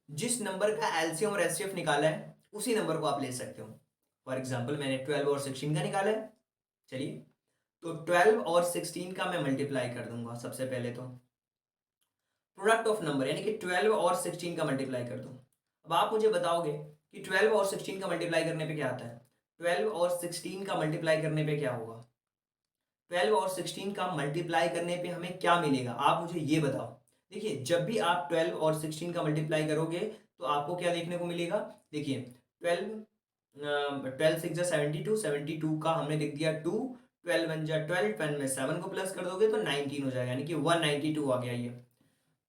जिस नंबर का एलसीएम और एचसीएफ निकाला है, उसी नंबर को आप ले सकते हो। फॉर एग्जाम्पल, मैंने 12 और 16 का निकाला है। चलिए, तो 12 और 16 का मैं मल्टीप्लाई कर दूंगा। सबसे पहले तो प्रोडक्ट ऑफ नंबर, यानी कि 12 और 16 का मल्टीप्लाई कर दूं। अब आप मुझे बताओगे कि 12 और 16 का मल्टीप्लाई करने पे क्या आता है। 12 और 16 का मल्टीप्लाई करने पे क्या होगा, 12 और 16 का मल्टीप्लाई करने पे हमें क्या मिलेगा, आप मुझे ये बताओ। देखिए, जब भी आप 12 और 16 का मल्टीप्लाई करोगे तो आपको क्या देखने को मिलेगा। देखिए, 12 6 72, 72 का हमने लिख दिया 2, 12 1 12, 12 में 7 को प्लस कर दोगे तो 19 हो जाएगा, यानी कि 192 आ गया। ये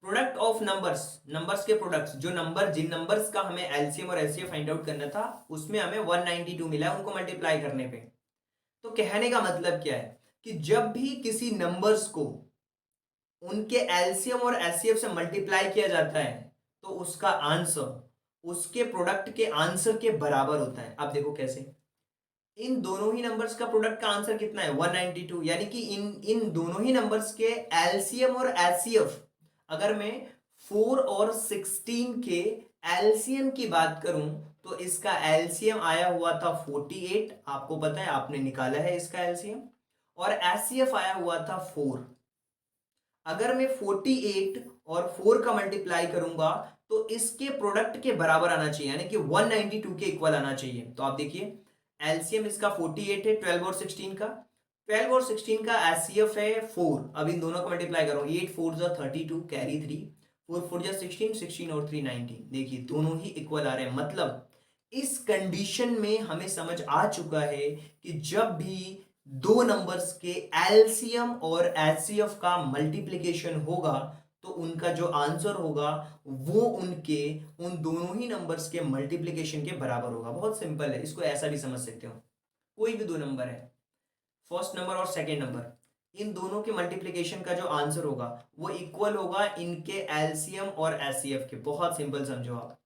प्रोडक्ट ऑफ नंबर्स, नंबर्स के प्रोडक्ट्स, जो नंबर, जिन नंबर्स का हमें एलसीएम और एचसीएफ फाइंड आउट करना था, उसमें हमें 192 मिला है, उनको मल्टीप्लाई करने पे। तो कहने का मतलब क्या है कि जब भी किसी नंबर्स को उनके एलसीएम और एचसीएफ से मल्टीप्लाई किया जाता है, तो उसका आंसर उसके प्रोडक्ट के आंसर के बराबर होता है। अब देखो कैसे, इन दोनों ही नंबर्स का प्रोडक्ट का आंसर कितना है, 192, यानी कि इन इन दोनों ही नंबर्स के एलसीएम और एचसीएफ, अगर मैं 4 और 16 के एलसीएम की बात करूं, तो इसका एलसीएम आया हुआ था 48, आपको पता है, आपने निकाला है इसका एलसीएम, और एचसीएफ आया हुआ था 4। अगर मैं 48 और 4 का मल्टीप्लाई करूंगा तो इसके प्रोडक्ट के बराबर आना चाहिए, यानी कि 192 के इक्वल आना चाहिए। तो आप देखिए एलसीएम इसका 48 है 12 और 16 का, 12 और 16 का एचसीएफ है 4। अब इन दोनों को मल्टीप्लाई करो, 8 4 जा 32 कैरी 3, 4 4 जा 16, 16 और 3 19। देखिए दोनों ही इक्वल आ रहे हैं, मतलब इस कंडीशन में हमें समझ आ चुका है कि जब भी दो नंबर्स के एलसीएम और एचसीएफ का मल्टीप्लिकेशन होगा तो उनका जो आंसर होगा वो उनके उन दोनों ही नंबर्स के मल्टीप्लिकेशन के बराबर होगा। बहुत सिंपल है, इसको ऐसा भी समझ सकते हो। कोई भी दो नंबर है, फर्स्ट नंबर और सेकेंड नंबर, इन दोनों के मल्टीप्लिकेशन का जो आंसर होगा वो इक्वल होगा इनके एलसीएम और एचसीएफ के। बहुत सिंपल समझो आप।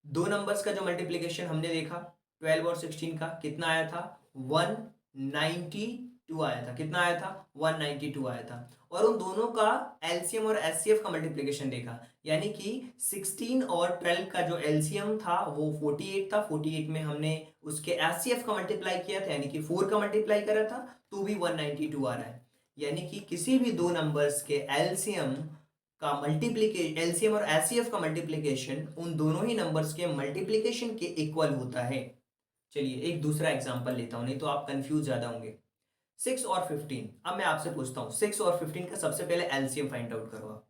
दो नंबर्स का जो मल्टीप्लिकेशन हमने देखा 12 और 16 का, कितना आया था 192 आया था। कितना आया था 192 आया था। और उन दोनों का एलसीएम और एचसीएफ का मल्टीप्लिकेशन देखा, यानी कि 16 और 12 का जो एलसीएम था वो 48 था, 48 में हमने उसके एचसीएफ का मल्टीप्लाई किया था, यानी कि 4 का मल्टीप्लाई करा था, तो भी 192 आ रहा है। यानी कि किसी भी दो नंबर्स के एलसीएम का मल्टीप्लीकेशन, एलसीएम और एचसीएफ का मल्टीप्लीकेशन उन दोनों ही नंबर्स के मल्टीप्लीकेशन के इक्वल होता है। चलिए एक दूसरा एग्जांपल लेता हूं, नहीं तो आप कंफ्यूज ज्यादा होंगे। 6 और 15, अब मैं आपसे पूछता हूं 6 और 15 का सबसे पहले एलसीएम फाइंड आउट करो आप।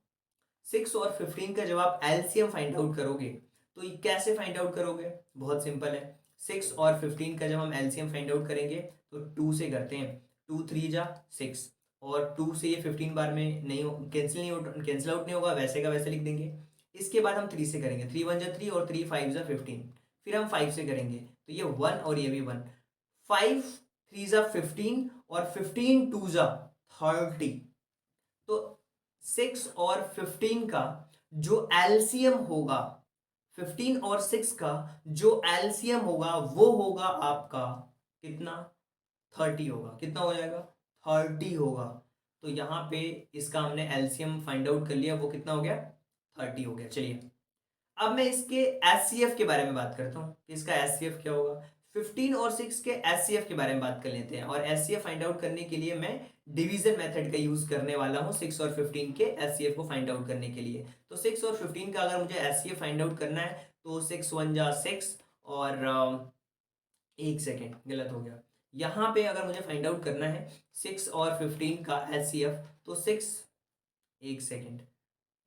6 और 15 का जब आप एलसीएम फाइंड आउट करोगे तो ये कैसे फाइंड आउट करोगे, बहुत सिंपल है। 6 और 15 का जब हम एलसीएम फाइंड आउट करेंगे तो 2 से करते हैं, 2 3 जा 6, और 2 से ये 15 बार में नहीं कैंसिल आउट नहीं होगा, वैसे का वैसे लिख देंगे। इसके बाद हम 3 से करेंगे, 3 1 जा 3 और 3 5 जा 15। फिर हम 5 से करेंगे तो ये 1 और ये भी 1, 5 3 जा 15 और 15 2 जा 30। तो 6 और 15 का जो एलसीएम होगा, 15 और 6 का जो एलसीएम होगा वो होगा आपका कितना 30 होगा। कितना हो जाएगा 30 होगा। तो यहाँ पे इसका हमने एलसीएम फाइंड आउट कर लिया, वो कितना हो गया 30 हो गया। चलिए अब मैं इसके एचसीएफ के बारे में बात करता हूँ कि इसका एचसीएफ क्या होगा। 15 और 6 के एचसीएफ के बारे में बात कर लेते हैं, और एचसीएफ फाइंड आउट करने के लिए मैं डिवीजन मेथड का यूज करने वाला हूँ 6 और 15 के एचसीएफ को फाइंड आउट करने के लिए। तो 6 और 15 का अगर मुझे एचसीएफ फाइंड आउट करना है तो 6 1 जा 6 और एक सेकेंड गलत हो गया। यहाँ पे अगर मुझे फाइंड आउट करना है 6 और 15 का एचसीएफ तो 6, एक सेकेंड,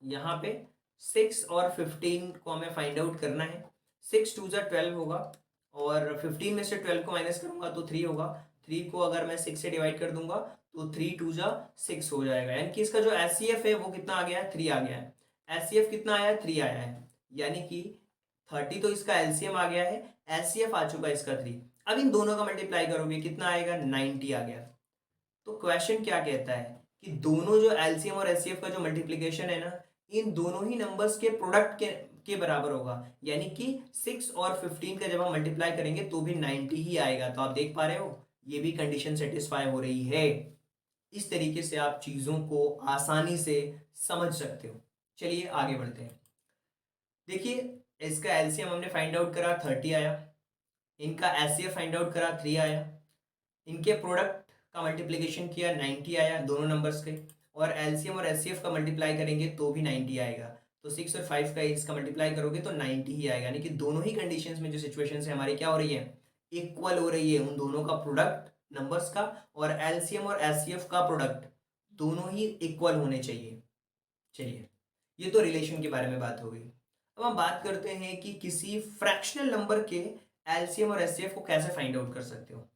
यहाँ पे 6 और 15 को हमें फाइंड आउट करना है। 6 2 जा 12 होगा, और 15 में से 12 को माइनस करूंगा तो 3 होगा। 3 को अगर मैं 6 से डिवाइड कर दूंगा तो 3 2 जा 6 हो जाएगा, यानी कि इसका जो एचसीएफ है वो कितना आ गया है 3 आ गया है। एचसीएफ कितना आया है 3 आया है, यानी कि 30 तो इसका एलसीएम आ गया है, एचसीएफ आ चुका है इसका 3। अब इन दोनों का मल्टीप्लाई करोगे कितना आएगा 90 आ गया। तो क्वेश्चन क्या कहता है कि दोनों जो एलसीएम और एचसीएफ का जो मल्टीप्लिकेशन है ना, इन दोनों ही नंबर्स के प्रोडक्ट के बराबर होगा, यानी कि 6 और 15 का जब हम मल्टीप्लाई करेंगे तो भी 90 ही आएगा। तो आप देख पा रहे हो ये भी कंडीशन सेटिस्फाई हो रही है। इस तरीके से आप चीजों को आसानी से समझ सकते हो। चलिए आगे बढ़ते हैं। देखिए इसका एलसीएम हमने फाइंड आउट करा 30 आया, इनका एचसीएफ फाइंड आउट करा 3 आया, इनके प्रोडक्ट का मल्टीप्लिकेशन किया 90 आया दोनों नंबर्स के, और एलसीएम और एचसीएफ का मल्टीप्लाई करेंगे तो भी 90 आएगा। तो 6 और 5 का इसका मल्टीप्लाई करोगे तो 90 ही आएगा, यानी कि दोनों ही कंडीशंस में जो सिचुएशन है हमारी क्या हो रही है इक्वल हो रही है। उन दोनों का प्रोडक्ट नंबर्स का और एलसीएम और एचसीएफ का प्रोडक्ट दोनों ही इक्वल होने चाहिए। चलिए ये तो रिलेशन के बारे में बात हो गई। अब हम बात करते हैं कि किसी फ्रैक्शनल नंबर के एलसीएम और एचसीएफ को कैसे फाइंड आउट कर सकते हो।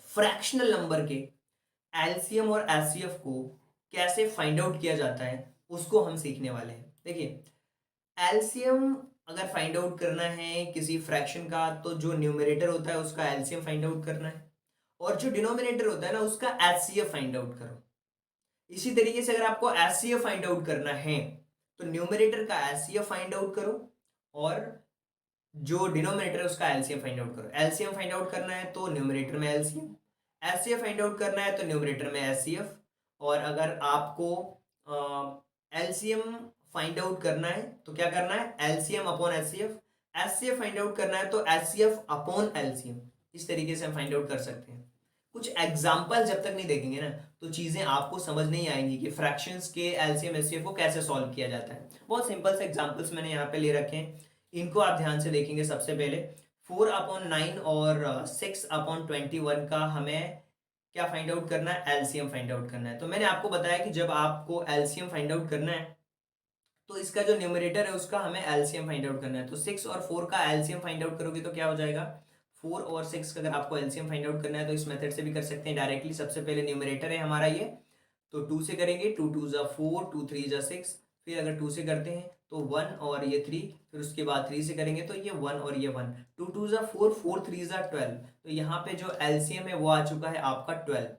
फ्रैक्शनल नंबर के एलसीएम और एचसीएफ को कैसे फाइंड आउट किया जाता है उसको हम सीखने वाले हैं। देखिए एलसीएम अगर फाइंड आउट करना है किसी फ्रैक्शन का तो जो न्यूमरेटर होता है उसका एलसीएम फाइंड आउट करना है, और जो डिनोमिनेटर होता है ना उसका एचसीएफ फाइंड आउट करो। इसी तरीके से अगर आपको एचसीएफ फाइंड आउट करना है तो न्यूमरेटर का एचसीएफ फाइंड आउट करो, और जो डिनोमिनेटर है उसका एलसीएम फाइंड आउट करो। एलसीएम फाइंड आउट करना है तो न्यूमरेटर में एलसीएम, एचसीएफ फाइंड आउट करना है तो न्यूमरेटर में एचसीएफ, और अगर आपको एलसीएम फाइंड आउट करना है तो क्या करना है LCM upon HCF, HCF find out करना है तो एचसीएफ अपॉन एलसीएम। इस तरीके से हम फाइंड आउट कर सकते हैं। कुछ एग्जाम्पल जब तक नहीं देखेंगे ना तो चीज़ें आपको समझ नहीं आएंगी कि फ्रैक्शंस के एलसीएम एचसीएफ को कैसे सॉल्व किया जाता है। बहुत सिंपल से एग्जाम्पल्स मैंने यहाँ पे ले रखे हैं, इनको आप ध्यान से देखेंगे। सबसे पहले 4/9 और 6/21 का हमें क्या फाइंड आउट करना है, एलसीएम फाइंड आउट करना है। तो मैंने आपको बताया कि जब आपको एलसीएम फाइंड आउट करना है तो इसका जो न्यूमरेटर है उसका हमें एलसीएम फाइंड आउट करना है। तो 6 और 4 का एलसीएम फाइंड आउट करोगे तो क्या हो जाएगा, 4 और 6 का अगर आपको एलसीएम फाइंड आउट करना है तो इस मेथड से भी कर सकते हैं डायरेक्टली। सबसे पहले न्यूमरेटर है हमारा ये, तो 2 से करेंगे, 2 2 जा 4, 2 3 जा 6। फिर अगर 2 से करते हैं तो 1 और ये 3, फिर उसके बाद 3 से करेंगे तो ये 1 और ये 1, 2 2 जा 4, 4 3 जा 12। तो यहाँ पे जो एलसीएम है वो आ चुका है आपका 12।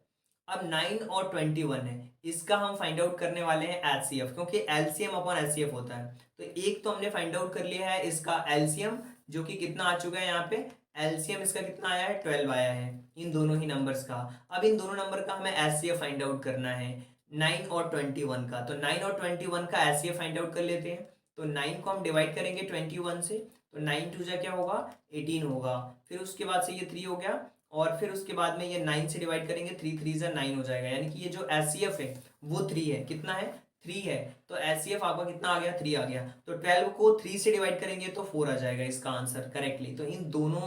अब 9 और 21 है, इसका हम फाइंड आउट करने वाले हैं एचसीएफ, क्योंकि एलसीएम अपॉन एचसीएफ होता है। तो एक तो हमने फाइंड आउट कर लिया है इसका एलसीएम, जो कि कितना आ चुका है यहाँ पे, एलसीएम इसका कितना आया है, 12 आया है इन दोनों ही नंबर्स का। अब इन दोनों नंबर का हमें एचसीएफ फाइंड आउट करना है 9 और 21 का। तो 9 और 21 का एचसीएफ फाइंड आउट कर लेते हैं। तो 9 को हम डिवाइड करेंगे 21 से, तो 9 2 जा क्या होगा, 18 होगा। फिर उसके बाद से ये 3 हो गया, और फिर उसके बाद में ये 9 से डिवाइड करेंगे, 3 3 जा 9 हो जाएगा। यानी कि ये जो एचसीएफ है वो 3 है। कितना है, 3 है। तो एचसीएफ आपका कितना आ गया, 3 आ गया। तो 12 को 3 से डिवाइड करेंगे तो 4 आ जाएगा इसका आंसर करेक्टली। तो इन दोनों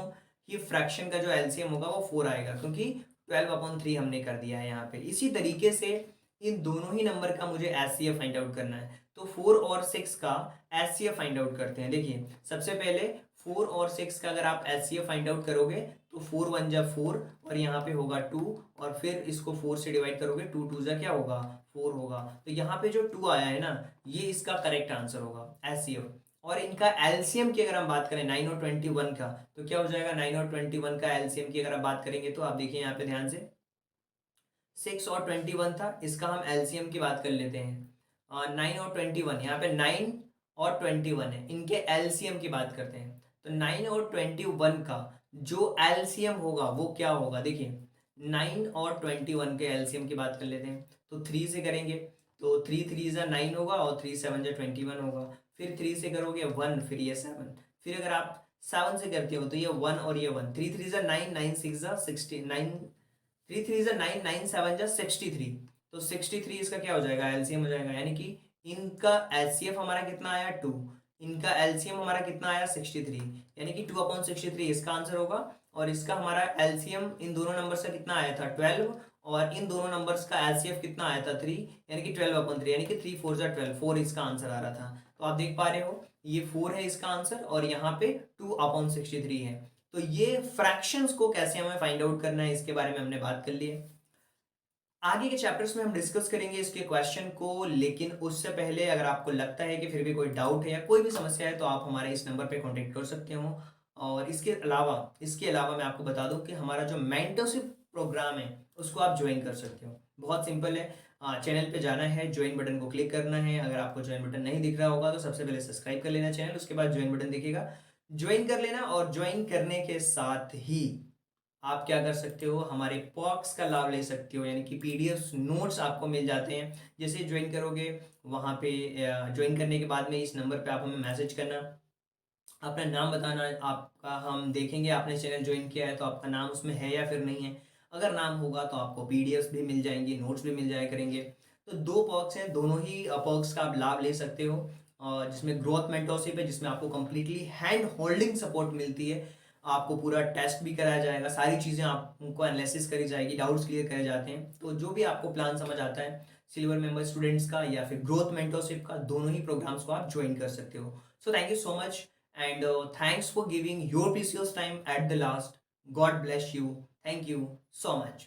ही फ्रैक्शन का जो एलसीएम होगा वो 4 आएगा, क्योंकि 12/3 हमने कर दिया है यहाँ पे। इसी तरीके से इन दोनों ही नंबर का मुझे एचसीएफ फाइंड आउट करना है। तो 4 और 6 का एचसीएफ फाइंड आउट करते हैं। देखिए सबसे पहले 4 और 6 का अगर आप एचसीएफ फाइंड आउट करोगे तो 4 1 जा 4 और यहाँ पे होगा 2, और फिर इसको 4 से डिवाइड करोगे, 2 2 जा क्या होगा, 4 होगा। तो यहाँ पे जो 2 आया है ना, ये इसका करेक्ट आंसर होगा एचसीएफ। और इनका एलसीएम की अगर हम बात करें 9 और 21 का, तो क्या हो जाएगा, 9 और 21 का एलसीएम की अगर आप बात करेंगे तो आप देखिए यहाँ पे ध्यान से, 6 और 21 था, इसका हम एलसीएम की बात कर लेते हैं। 9 और 21, यहाँ पे 9 और 21 है, इनके एलसीएम की बात करते हैं। तो 9 और 21 का जो एलसीएम होगा वो क्या होगा, देखिए 9 और 21 के एलसीएम की बात कर लेते हैं। तो 3 से करेंगे तो 3 3 जा 9 होगा, और 3 7 जा 21 होगा। फिर 3 से करोगे 1, फिर ये 7, फिर अगर आप 7 से करते हो तो ये 1 और ये 1, 3 3 जा 9, 9 6 जा 69, 3 3 जा 9, 9 7 जा 63। तो 63 इसका क्या हो जाएगा, एलसीएम हो जाएगा। यानी कि इनका एचसीएफ हमारा कितना आया, 2, इनका एलसीएम हमारा कितना आया, 63। यानी कि 2/63 इसका आंसर होगा। और इसका हमारा एलसीएम इन दोनों नंबर से कितना आया था, 12, और इन दोनों नंबर्स का एलसीएफ कितना आया था, 3, यानी कि 12/3, यानी कि 3 4 जा 12, 4 इसका आंसर आ रहा था। तो आप देख पा रहे हो ये 4 है इसका आंसर, और यहाँ पे 2/63 है। तो ये फ्रैक्शंस को कैसे हमें फाइंड आउट करना है इसके बारे में हमने बात कर ली है। आगे के चैप्टर्स में हम डिस्कस करेंगे इसके क्वेश्चन को, लेकिन उससे पहले अगर आपको लगता है कि फिर भी कोई डाउट है या कोई भी समस्या है तो आप हमारे इस नंबर पे कांटेक्ट कर सकते हो। और इसके अलावा मैं आपको बता दूं कि हमारा जो मेंटरशिप प्रोग्राम है उसको आप ज्वाइन कर सकते हो। बहुत सिंपल है, चैनल पे जाना है, ज्वाइन बटन को क्लिक करना है। अगर आपको ज्वाइन बटन नहीं दिख रहा होगा तो सबसे पहले सब्सक्राइब कर लेना चैनल, उसके बाद ज्वाइन बटन दिखेगा, ज्वाइन कर लेना। और ज्वाइन करने के साथ ही आप क्या कर सकते हो, हमारे पॉक्स का लाभ ले सकते हो, यानी कि पीडीएफ नोट्स आपको मिल जाते हैं। जैसे ज्वाइन करोगे वहाँ पे, ज्वाइन करने के बाद में इस नंबर पे आप हमें मैसेज करना, अपना नाम बताना आपका, हम देखेंगे आपने चैनल ज्वाइन किया है तो आपका नाम उसमें है या फिर नहीं है। अगर नाम होगा तो आपको पीडीएफ भी मिल जाएंगे, नोट्स भी मिल जाया करेंगे। तो 2 पॉक्स हैं, दोनों ही पॉक्स का आप लाभ ले सकते हो। और जिसमें ग्रोथ मेंटरशिप है, जिसमें आपको कंप्लीटली हैंड होल्डिंग सपोर्ट मिलती है, आपको पूरा टेस्ट भी कराया जाएगा, सारी चीज़ें आपको एनालिसिस करी जाएगी, डाउट्स क्लियर करे जाते हैं। तो जो भी आपको प्लान समझ आता है सिल्वर मेंबर स्टूडेंट्स का या फिर ग्रोथ मेंटरशिप का, दोनों ही प्रोग्राम्स को आप ज्वाइन कर सकते हो। So thank you so much, and thanks for giving your precious time at the last. God bless you. Thank you so much.